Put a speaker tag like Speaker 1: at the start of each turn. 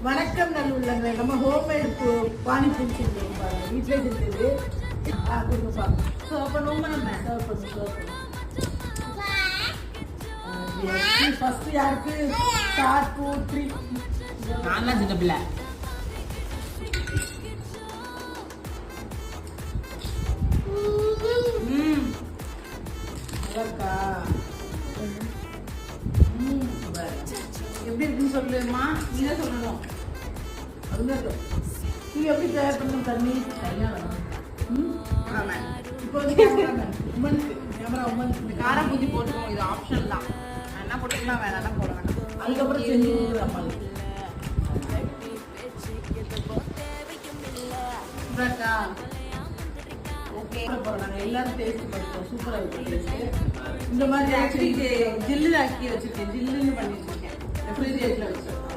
Speaker 1: வணக்கம் நல்லுள்ளங்க. நம்ம ஹோம்மேட் பானிபூரி செஞ்சோம் பாருங்க, வீட்டிலே செஞ்சது. கொஞ்சம் பாருங்க.
Speaker 2: அப்போ ரொம்ப நம்ம
Speaker 1: சர்வ் பண்ணு. ஃபர்ஸ்ட் யாருக்கு ஸ்டார்ட் 2 3
Speaker 2: நான் தான் சின்ன பிள்ளை.
Speaker 1: இருக்கா?
Speaker 2: எப்படி இருக்குன்னு சொல்லுமா? நீ தான் சொல்லணும்.
Speaker 1: அதுதான் நீ எப்படி தயார் பண்ணணும்? தண்ணி தனியாக வேணும். இப்போ வந்து கேமரா உமனுக்கு
Speaker 2: காரம் பூஜி போட்டுக்கோங்க, இது ஆப்ஷன் தான். நான் என்ன போட்டுக்கலாம், வேணா போட வேணாம்.
Speaker 1: அதுக்கப்புறம் செஞ்சு கொடுக்குறேன்.
Speaker 2: ஓகே,
Speaker 1: நாங்கள் எல்லாரும் டேஸ்ட் பண்ணிட்டோம். சூப்பராக இருக்கு. இந்த மாதிரி
Speaker 2: ஆக்சுவலி இது ஜில்லு ஆக்கி வச்சிருக்கேன், ஜில்லுன்னு பண்ணி வச்சிருக்கேன்.
Speaker 1: ரெஃப்ரிஜரேட்டரில் வச்சிருக்கோம்.